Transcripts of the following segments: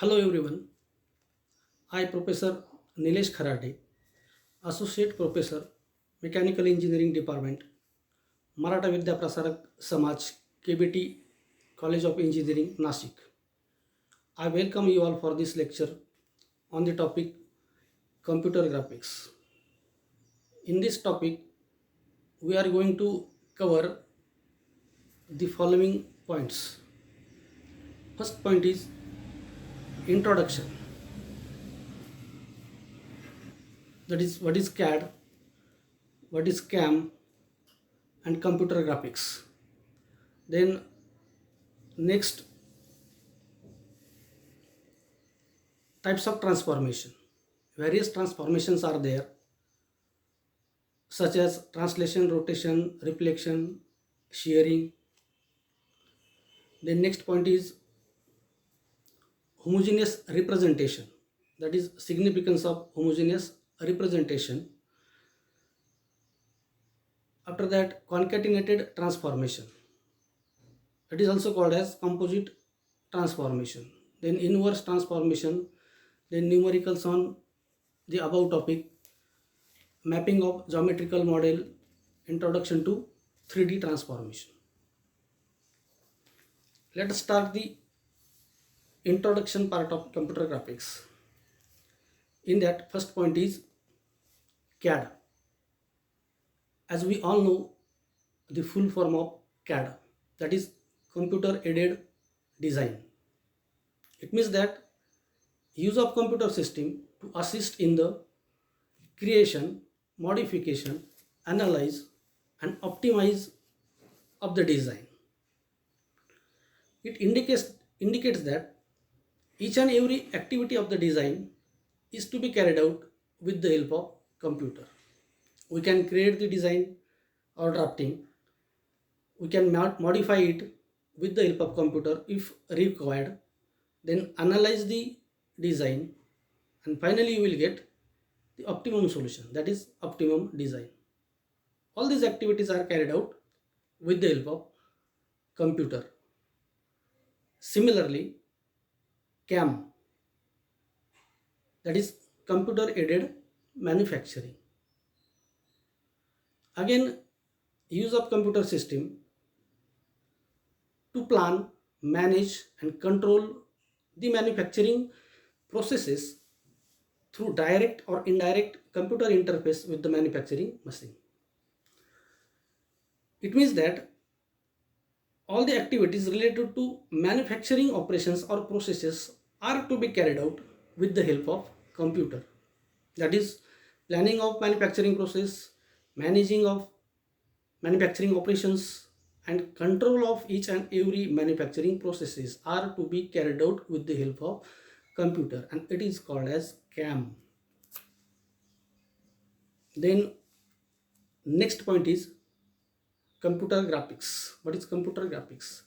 Hello everyone. I Professor Nilesh Kharate, Associate Professor, Mechanical Engineering Department, Maratha Vidya Prasarak Samaj, KBT College of Engineering, Nashik. I welcome you all for this lecture on the topic computer graphics. In this topic, we are going to cover the following points. First point is introduction. That is what is CAD, what is CAM, and computer graphics. Then next, types of transformation. Various transformations are there, such as translation, rotation, reflection, shearing. The next point is homogeneous representation. That is significance of homogeneous representation. After that, concatenated transformation. It is also called as composite transformation. Then inverse transformation. Then numericals on the above topic. Mapping of geometrical model. Introduction to 3D transformation. Let us start the introduction part of computer graphics. In that, first point is CAD. As we all know, the full form of CAD, that is computer aided design. It means that use of computer system to assist in the creation, modification, analyze and optimize of the design. It indicates that each and every activity of the design is to be carried out with the help of computer. We can create the design or drafting. We can modify it with the help of computer if required. Then analyze the design, and finally you will get the optimum solution, that is optimum design. All these activities are carried out with the help of computer. Similarly, CAM, that is computer aided manufacturing. Again, use of computer system to plan, manage and control the manufacturing processes through direct or indirect computer interface with the manufacturing machine. It means that all the activities related to manufacturing operations or processes are to be carried out with the help of computer. That is planning of manufacturing process, managing of manufacturing operations and control of each and every manufacturing processes are to be carried out with the help of computer, and it is called as CAM. Then next point is computer graphics. What is computer graphics?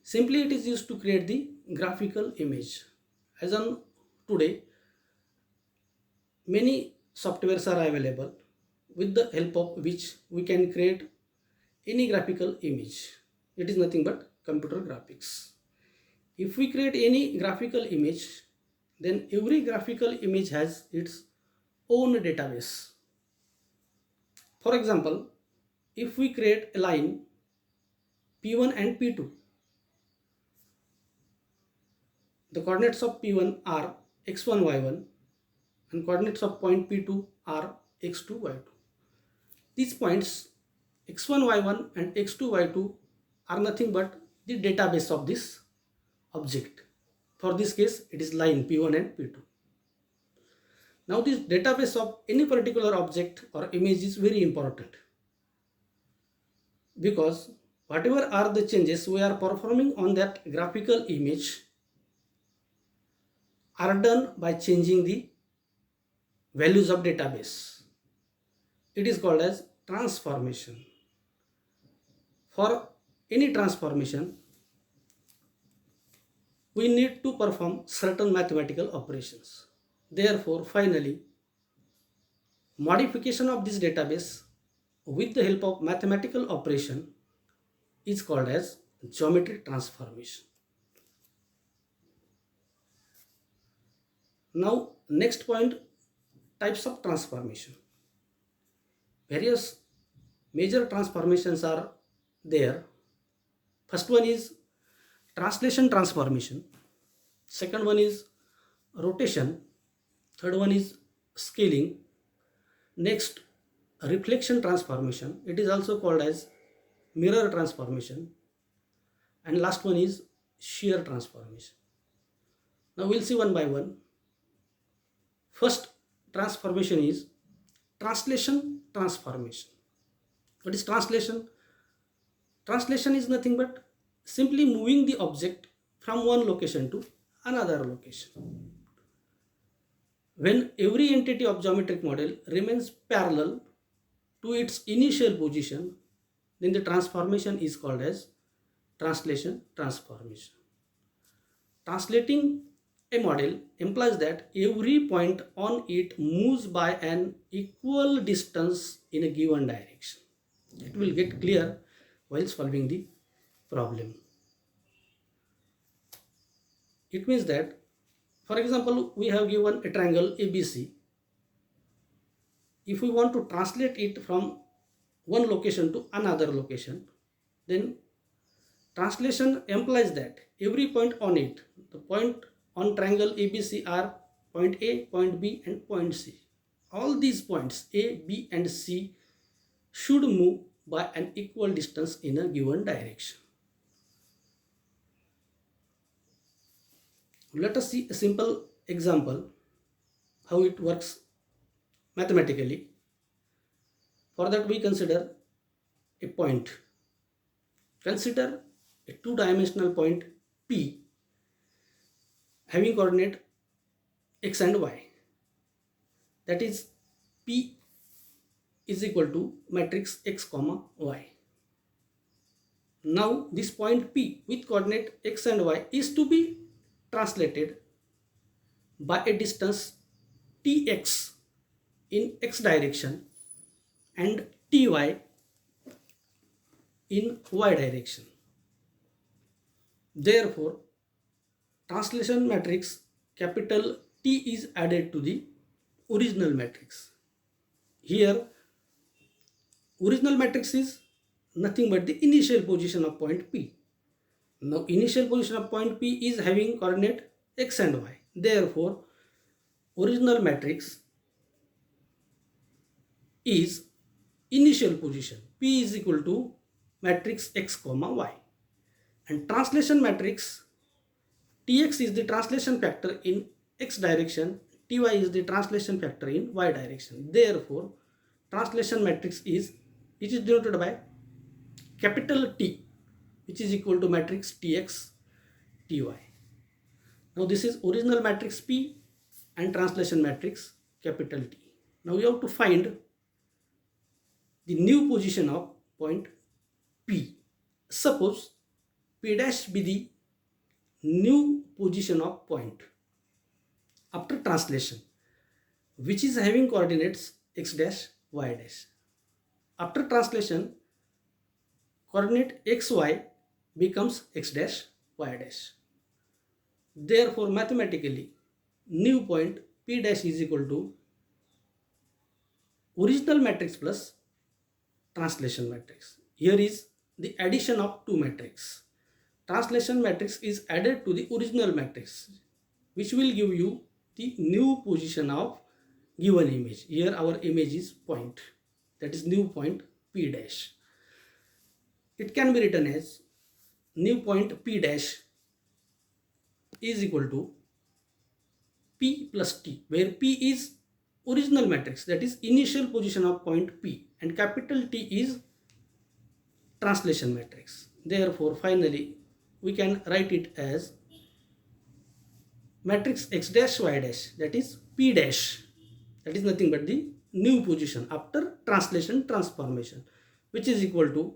Simply it is used to create the graphical image. As on today, many softwares are available with the help of which we can create any graphical image. It is nothing but computer graphics. If we create any graphical image, then every graphical image has its own database. For example, if we create a line P1 and P2, the coordinates of P1 are x1, y1 and coordinates of point P2 are x2, y2. These points x1, y1 and x2, y2 are nothing but the database of this object. For this case, it is line P1 and P2. Now this database of any particular object or image is very important, because whatever are the changes we are performing on that graphical image are done by changing the values of database. It is called as transformation. For any transformation, we need to perform certain mathematical operations. Therefore, finally, modification of this database with the help of mathematical operation is called as geometric transformation. Now next point, types of transformation. Various major transformations are there. First one is translation transformation. Second one is rotation. Third one is scaling. Next, reflection transformation. It is also called as mirror transformation. And last one is shear transformation. Now we'll see one by one. First transformation is translation transformation. What is translation? Translation is nothing but simply moving the object from one location to another location. When every entity of geometric model remains parallel to its initial position, then the transformation is called as translation transformation. Translating a model implies that every point on it moves by an equal distance in a given direction. It will get clear while solving the problem. It means that, for example, we have given a triangle ABC. If we want to translate it from one location to another location, then translation implies that every point on it, the point on triangle ABC are point A, point B and point C. All these points A, B and C should move by an equal distance in a given direction. Let us see a simple example how it works mathematically. For that we consider a point. Consider a two-dimensional point P having coordinate x and y. That is, P is equal to matrix x comma y. Now this point P with coordinate x and y is to be translated by a distance Tx in x direction and Ty in y direction. Therefore, translation matrix capital T is added to the original matrix. Here, original matrix is nothing but the initial position of point P. Now, initial position of point P is having coordinate x and y. Therefore, original matrix is initial position. P is equal to matrix x comma y. And translation matrix Tx is the translation factor in x direction, Ty is the translation factor in y direction. Therefore, translation matrix is, it is denoted by capital T, which is equal to matrix Tx, Ty. Now this is original matrix P and translation matrix capital T. Now we have to find the new position of point P. Suppose P dash be the new position of point after translation, which is having coordinates x dash, y dash. After translation, coordinate xy becomes x dash, y dash. Therefore, mathematically, new point P dash is equal to original matrix plus translation matrix. Here is the addition of two matrices. Translation matrix is added to the original matrix, which will give you the new position of given image. Here our image is point, that is new point P dash. It can be written as new point P dash is equal to P plus T, where P is original matrix, that is initial position of point P, and capital T is translation matrix. Therefore, finally, we can write it as matrix x dash y dash, that is P dash, that is nothing but the new position after translation transformation, which is equal to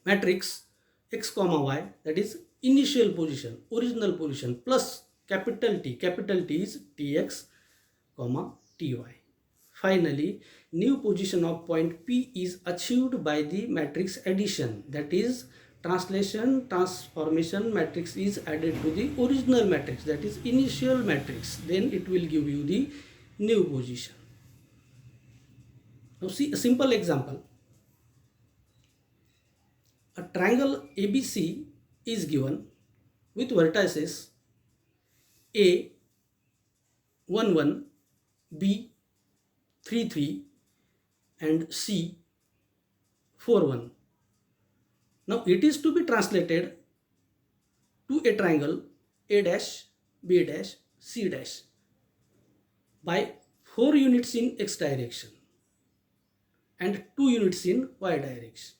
matrix x comma y, that is initial position, original position, plus capital T is Tx comma Ty. Finally, new position of point P is achieved by the matrix addition, that is translation transformation matrix is added to the original matrix, that is initial matrix, then it will give you the new position. Now see a simple example. A triangle ABC is given with vertices A 1 1, B 3 3 and C 4 1. Now it is to be translated to a triangle A dash B dash C dash by 4 units in x direction and 2 units in y direction.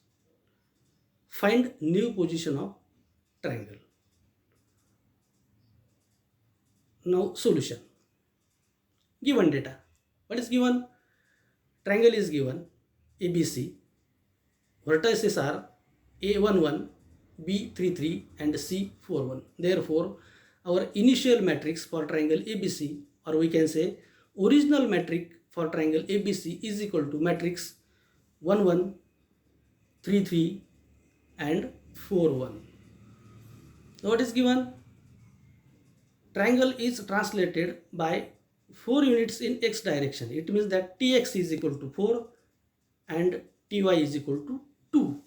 Find new position of triangle. Now solution. Given data. What is given? Triangle is given ABC. Vertices are A11, B33 and C41. Therefore, our initial matrix for triangle ABC, or we can say original matrix for triangle ABC, is equal to matrix 1 1, 3 3 and 4 1. So what is given? Triangle is translated by 4 units in x direction. It means that Tx is equal to 4 and Ty is equal to 2.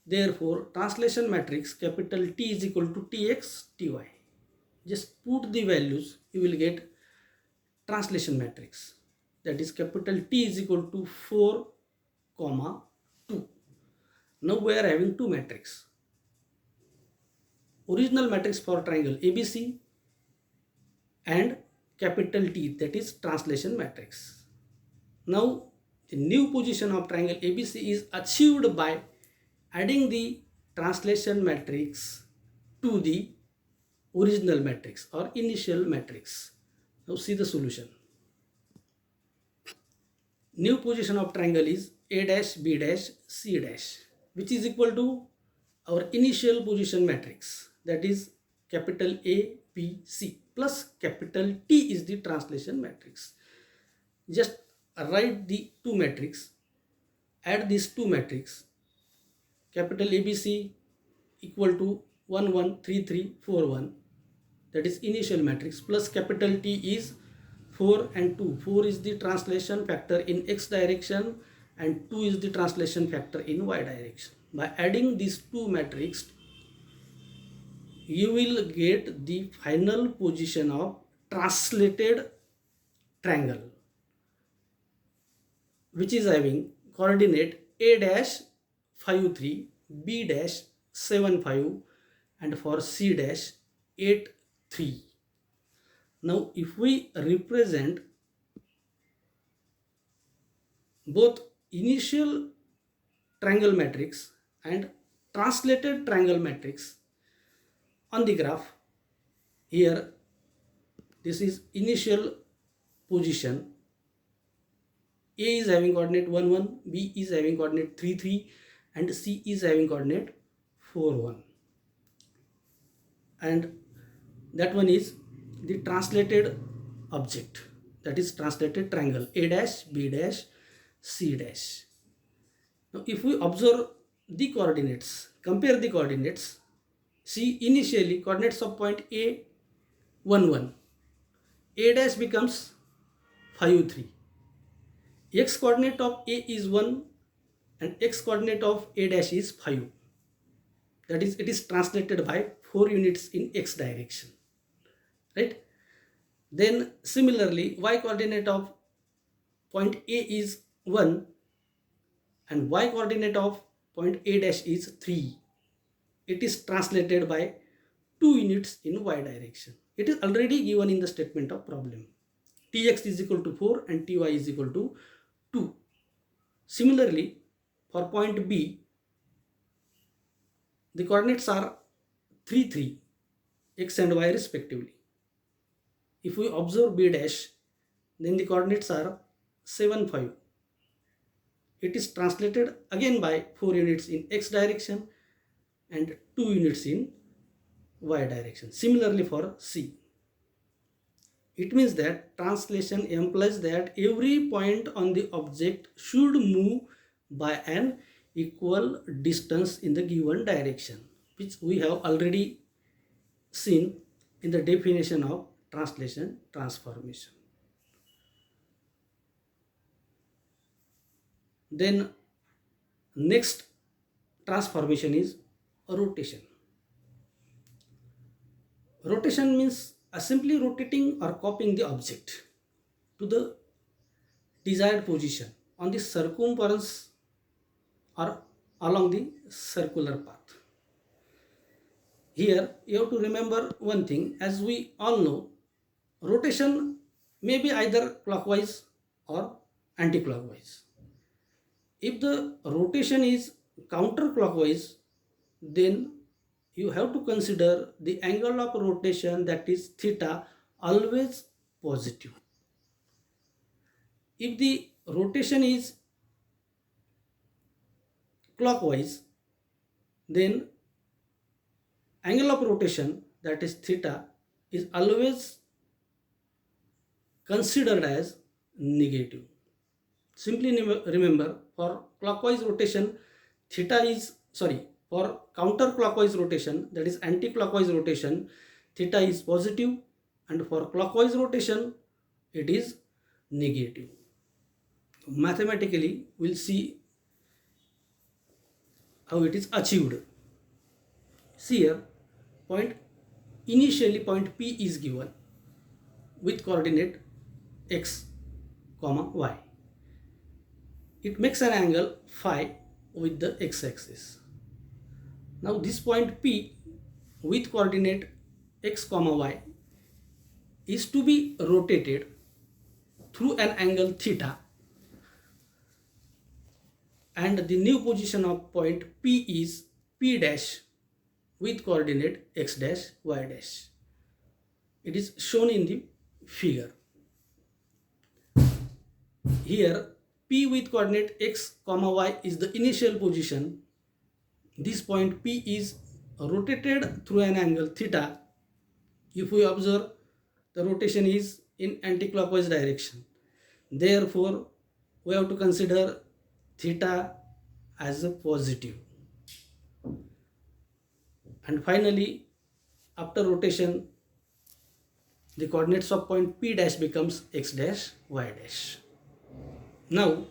Therefore, translation matrix capital T is equal to Tx, Ty. Just put the values, you will get translation matrix. That is capital T is equal to 4, 2. Now we are having two matrices. Original matrix for triangle ABC and capital T, that is translation matrix. Now the new position of triangle ABC is achieved by adding the translation matrix to the original matrix or initial matrix. Now see the solution. New position of triangle is A dash B dash C dash, which is equal to our initial position matrix, that is capital A B C plus capital T is the translation matrix. Just write the two matrix, add these two matrix. Capital ABC equal to 1 1 3 3 4 1, that is initial matrix, plus capital T is 4 and 2. 4 is the translation factor in x direction and 2 is the translation factor in y direction. By adding these two matrices, you will get the final position of translated triangle, which is having coordinate A dash 5 3, B dash 7 5 and for C dash 8 3. Now if we represent both initial triangle matrix and translated triangle matrix on the graph, here this is initial position. A is having coordinate 1 1, B is having coordinate 3 3 and C is having coordinate 4 1. And that one is the translated object, that is translated triangle A dash B dash C dash. Now if we observe the coordinates, compare the coordinates, see initially coordinates of point A 1 1, A dash becomes 5 3. X coordinate of A is 1 and x coordinate of A dash is 5. That is, it is translated by 4 units in x direction, right? Then similarly, y coordinate of point A is 1 and y coordinate of point A dash is 3. It is translated by 2 units in y direction. It is already given in the statement of problem. Tx is equal to 4 and Ty is equal to 2. Similarly, for point B, the coordinates are 3 3, x and y respectively. If we observe B dash, then the coordinates are 7 5. It is translated again by 4 units in x direction and 2 units in y direction. Similarly for C. It means that translation implies that every point on the object should move by an equal distance in the given direction, which we have already seen in the definition of translation transformation. Then next transformation is rotation. Rotation means simply rotating or copying the object to the desired position on the circumference or along the circular path. Here you have to remember one thing, as we all know, rotation may be either clockwise or anti-clockwise. If the rotation is counterclockwise, then you have to consider the angle of rotation, that is theta, always positive. If the rotation is clockwise, then angle of rotation, that is theta, is always considered as negative. Simply remember, for clockwise rotation, theta is, for counterclockwise rotation, that is anti-clockwise rotation, theta is positive, and for clockwise rotation, it is negative. Mathematically, we'll see how it is achieved. See here, initially point P is given with coordinate x, y. It makes an angle phi with the x-axis. Now this point P with coordinate x, y is to be rotated through an angle theta, and the new position of point P is P dash with coordinate x dash, y dash. It is shown in the figure. Here P with coordinate x, y is the initial position. This point P is rotated through an angle theta. If we observe, the rotation is in anti-clockwise direction. Therefore, we have to consider theta as a positive. And finally, after rotation, the coordinates of point P dash becomes x dash, y dash. Now,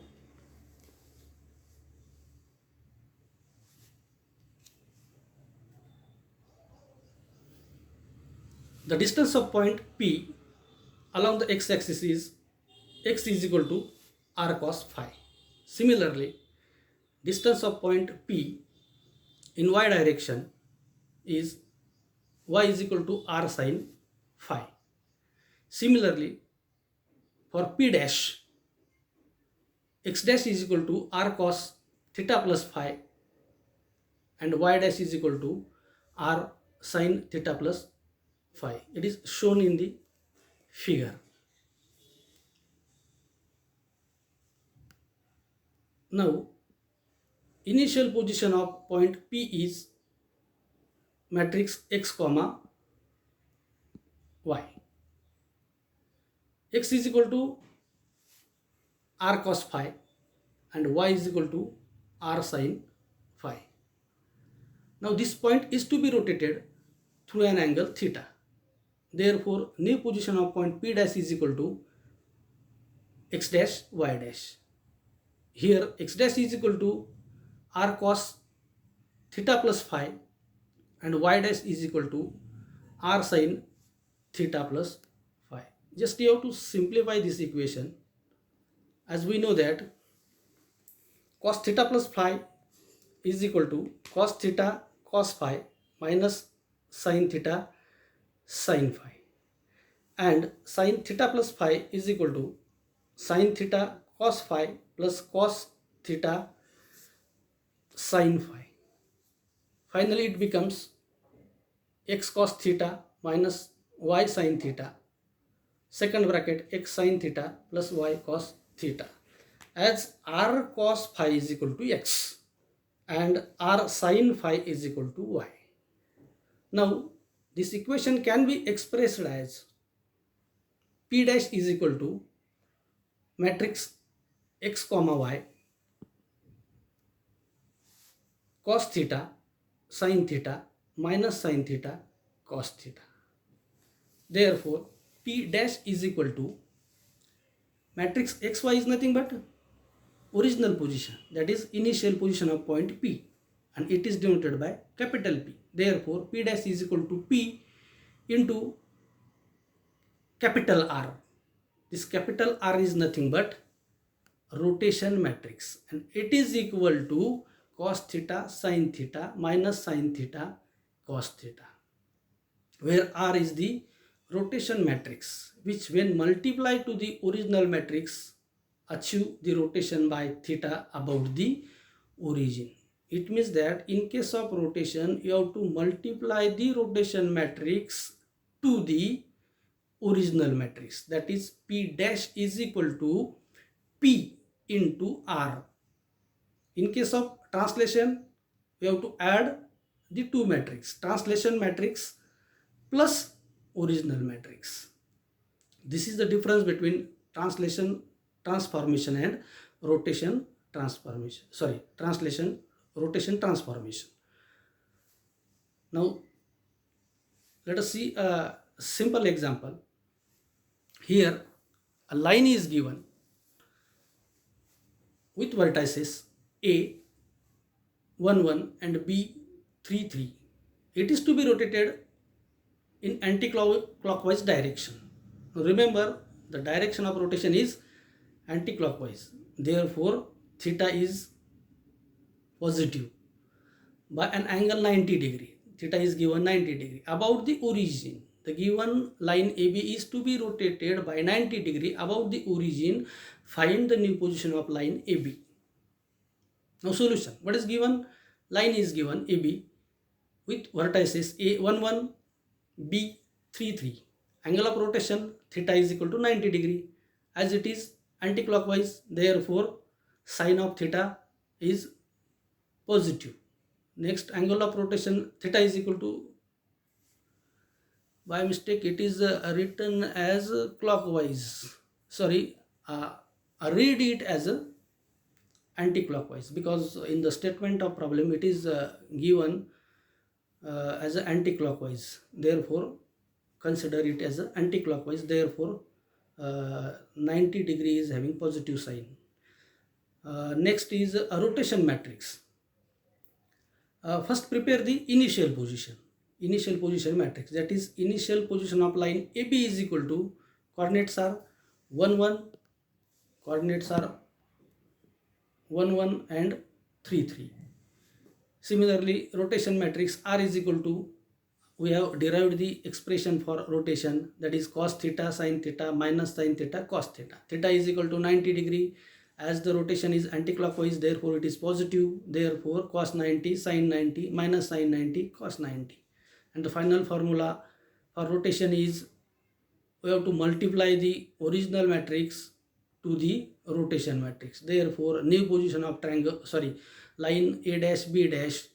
the distance of point P along the x-axis is x is equal to r cos phi. Similarly, distance of point P in y direction is y is equal to r sin phi. Similarly, for P dash, x dash is equal to r cos theta plus phi, and y dash is equal to r sin theta plus phi. It is shown in the figure. Now, initial position of point P is matrix x, y. X is equal to r cos phi and y is equal to r sin phi. Now this point is to be rotated through an angle theta. Therefore, new position of point P dash is equal to x dash, y dash. Here x dash is equal to r cos theta plus phi and y dash is equal to r sin theta plus phi. Just you have to simplify this equation, as we know that cos theta plus phi is equal to cos theta cos phi minus sin theta sin phi, and sin theta plus phi is equal to sin theta cos phi plus cos theta sin phi. Finally, it becomes x cos theta minus y sin theta, second bracket x sin theta plus y cos theta, as r cos phi is equal to x and r sin phi is equal to y. Now, this equation can be expressed as P dash is equal to matrix x, y cos theta sin theta minus sin theta cos theta. Therefore, P dash is equal to matrix xy is nothing but original position, that is initial position of point P, and it is denoted by capital P. Therefore, P dash is equal to P into capital R. This capital R is nothing but rotation matrix, and it is equal to cos theta sin theta minus sin theta cos theta, where R is the rotation matrix, which when multiplied to the original matrix achieve the rotation by theta about the origin. It means that in case of rotation, you have to multiply the rotation matrix to the original matrix, that is P dash is equal to P into R. In case of translation, we have to add the two matrix, translation matrix plus original matrix. This is the difference between translation transformation and rotation transformation. Translation rotation transformation. Now let us see a simple example. Here a line is given with vertices A 1 1 and B 3 3. It is to be rotated in anti-clockwise direction. Now remember, the direction of rotation is anti-clockwise. Therefore, theta is positive by an angle 90 degree. Theta is given 90 degree. About the origin, the given line AB is to be rotated by 90 degree about the origin. Find the new position of line AB. Now solution. What is given? Line is given AB with vertices A 1 1, B 3 3. Angle of rotation theta is equal to 90 degree. As it is anti-clockwise, therefore sine of theta is positive. Next, angle of rotation theta is equal to, by mistake it is written as clockwise. Read it as anti-clockwise, because in the statement of problem it is given as anti-clockwise. Therefore, consider it as anti-clockwise. Therefore, 90 degree is having positive sign. Next is a rotation matrix. First prepare the initial position matrix, that is initial position of line AB is equal to, coordinates are 1 1, coordinates are 1 1 and 3 3. Similarly, rotation matrix R is equal to, we have derived the expression for rotation, that is cos theta sin theta minus sin theta cos theta. Theta is equal to 90 degree. As the rotation is anti-clockwise, therefore it is positive. Therefore cos 90 sin 90 minus sin 90 cos 90. And the final formula for rotation is, we have to multiply the original matrix to the rotation matrix. Therefore new position of line A dash B dash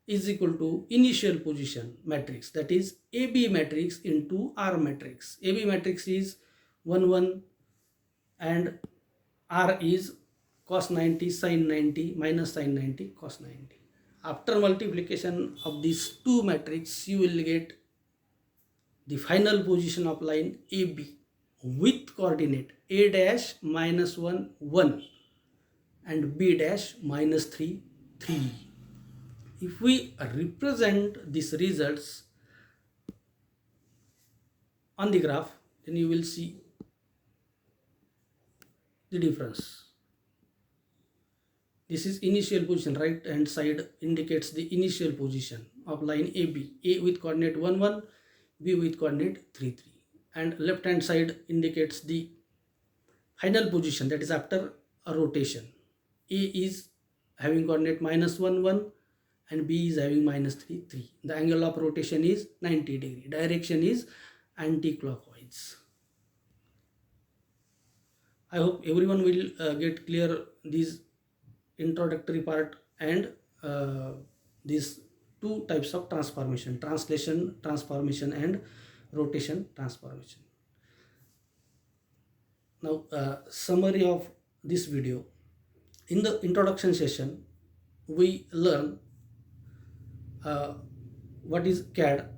is equal to initial position matrix, that is AB matrix into R matrix. AB matrix is 1 1 and R is cos 90 sin 90 minus sin 90 cos 90. After multiplication of these two matrices, you will get the final position of line AB with coordinate A dash minus 1 1 and B dash minus 3 3. If we represent these results on the graph, then you will see the difference. This is initial position. Right hand side indicates the initial position of line AB. A with coordinate 1 1, B with coordinate 3 3. And left hand side indicates the final position, that is after a rotation. A is having coordinate minus 1 1 and B is having minus 3 3. The angle of rotation is 90 degree. Direction is anti-clockwise. I hope everyone will get clear these introductory part and these two types of transformation, translation transformation and rotation transformation. Now summary of this video. In the introduction session, we learn what is CAD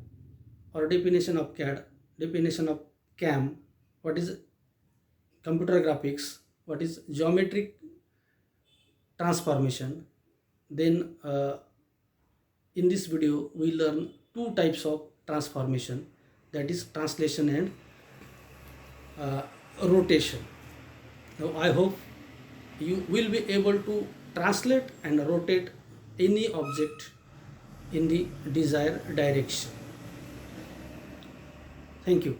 or definition of CAD, definition of CAM, what is computer graphics, what is geometric transformation. Then in this video we learn two types of transformation, that is translation and rotation. Now I hope you will be able to translate and rotate any object in the desired direction. Thank you.